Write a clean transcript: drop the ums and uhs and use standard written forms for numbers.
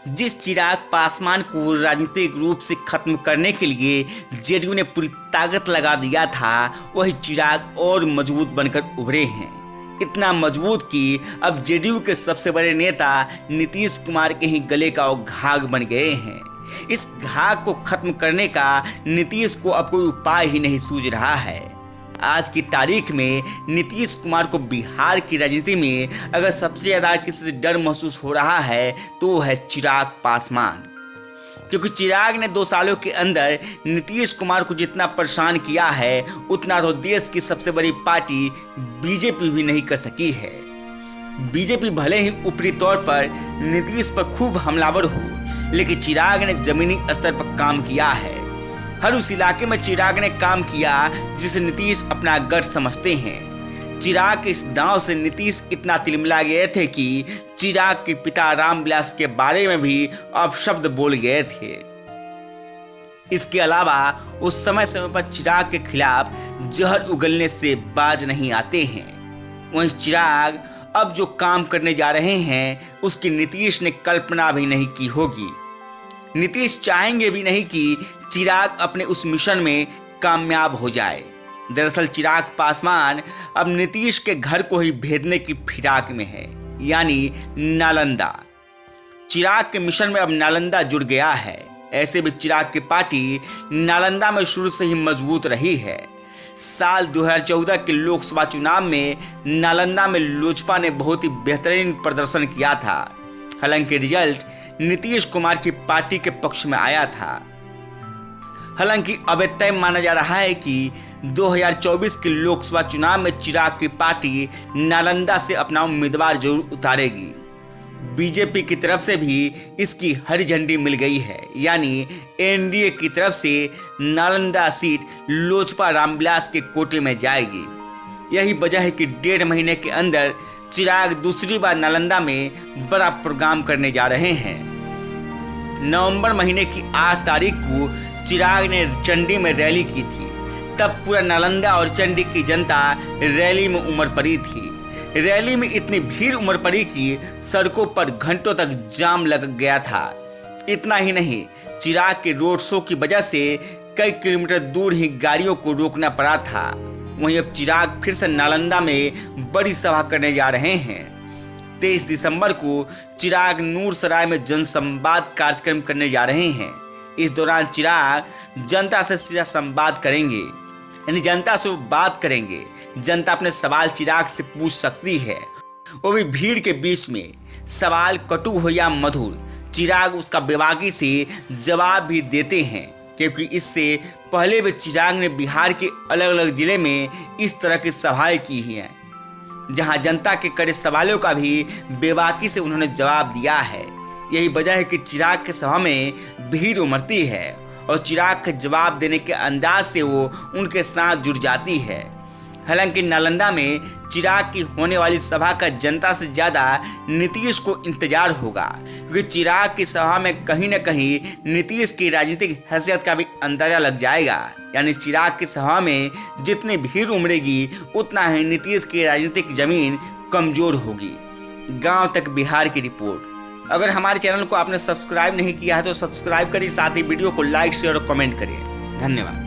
जिस चिराग पासवान को राजनीतिक रूप से खत्म करने के लिए जेडीयू ने पूरी ताकत लगा दिया था, वही चिराग और मजबूत बनकर उभरे हैं। इतना मजबूत कि अब जेडीयू के सबसे बड़े नेता नीतीश कुमार के ही गले का घाव बन गए हैं। इस घाव को खत्म करने का नीतीश को अब कोई उपाय ही नहीं सूझ रहा है। आज की तारीख में नीतीश कुमार को बिहार की राजनीति में अगर सबसे ज़्यादा किसी से डर महसूस हो रहा है तो वो है चिराग पासवान, क्योंकि चिराग ने 2 सालों के अंदर नीतीश कुमार को जितना परेशान किया है उतना तो देश की सबसे बड़ी पार्टी बीजेपी भी नहीं कर सकी है। बीजेपी भले ही ऊपरी तौर पर नीतीश पर खूब हमलावर हो, लेकिन चिराग ने जमीनी स्तर पर काम किया है। हर उस इलाके में चिराग ने काम किया जिसे नीतीश अपना गढ़ समझते हैं। चिराग के इस दांव से नीतीश इतना तिलमिला गए थे कि चिराग के पिता रामविलास के बारे में भी अपशब्द बोल गए थे। इसके अलावा उस समय पर चिराग के खिलाफ जहर उगलने से बाज नहीं आते हैं। वहीं चिराग अब जो काम करने जा रहे हैं उसकी नीतीश ने कल्पना भी नहीं की होगी। नीतीश चाहेंगे भी नहीं कि चिराग अपने उस मिशन में कामयाब हो जाए। दरअसल चिराग पासवान अब नीतीश के घर को ही भेदने की फिराक में है, यानी नालंदा। चिराग के मिशन में अब नालंदा जुड़ गया है। ऐसे भी चिराग की पार्टी नालंदा में शुरू से ही मजबूत रही है। साल 2014 के लोकसभा चुनाव में नालंदा में लोजपा ने बहुत ही बेहतरीन प्रदर्शन किया था। हालांकि रिजल्ट नीतीश कुमार की पार्टी के पक्ष में आया था। हालांकि अब तय माना जा रहा है कि 2024 के लोकसभा चुनाव में चिराग की पार्टी नालंदा से अपना उम्मीदवार जरूर उतारेगी। बीजेपी की तरफ से भी इसकी हरी झंडी मिल गई है, यानी एनडीए की तरफ से नालंदा सीट लोजपा रामविलास के कोटे में जाएगी। यही वजह है कि 1.5 महीने के अंदर चिराग दूसरी बार नालंदा में बड़ा प्रोग्राम करने जा रहे हैं। नवंबर महीने की 8 तारीख को चिराग ने चंडी में रैली की थी। तब पूरा नालंदा और चंडी की जनता रैली में उमड़ पड़ी थी। रैली में इतनी भीड़ उमड़ पड़ी कि सड़कों पर घंटों तक जाम लग गया था। इतना ही नहीं, चिराग के रोड शो की वजह से कई किलोमीटर दूर ही गाड़ियों को रोकना पड़ा था। वहीं अब चिराग फिर से नालंदा में बड़ी सभा करने जा रहे हैं। 23 दिसंबर को चिराग नूरसराय में जनसंवाद कार्यक्रम करने जा रहे हैं। इस दौरान चिराग जनता से सीधा संवाद करेंगे, यानी जनता से वो बात करेंगे। जनता अपने सवाल चिराग से पूछ सकती है, वो भी भीड़ के बीच में। सवाल कटु हो या मधुर, चिराग उसका बेबाकी से जवाब भी देते हैं, क्योंकि इससे पहले भी चिराग ने बिहार के अलग अलग जिले में इस तरह की सभाएं की हैं, जहां जनता के कड़े सवालों का भी बेबाकी से उन्होंने जवाब दिया है। यही वजह है कि चिराग के सभा में भीड़ उमड़ती है और चिराग के जवाब देने के अंदाज से वो उनके साथ जुड़ जाती है। हालांकि नालंदा में चिराग की होने वाली सभा का जनता से ज़्यादा नीतीश को इंतजार होगा, क्योंकि चिराग की सभा में कहीं न कहीं नीतीश की राजनीतिक हैसियत का भी अंदाजा लग जाएगा। यानी चिराग की सभा में जितनी भीड़ उमड़ेगी उतना ही नीतीश की राजनीतिक जमीन कमजोर होगी। गांव तक बिहार की रिपोर्ट। अगर हमारे चैनल को आपने सब्सक्राइब नहीं किया है तो सब्सक्राइब करिए, साथ ही वीडियो को लाइक शेयर और कमेंट करिए। धन्यवाद।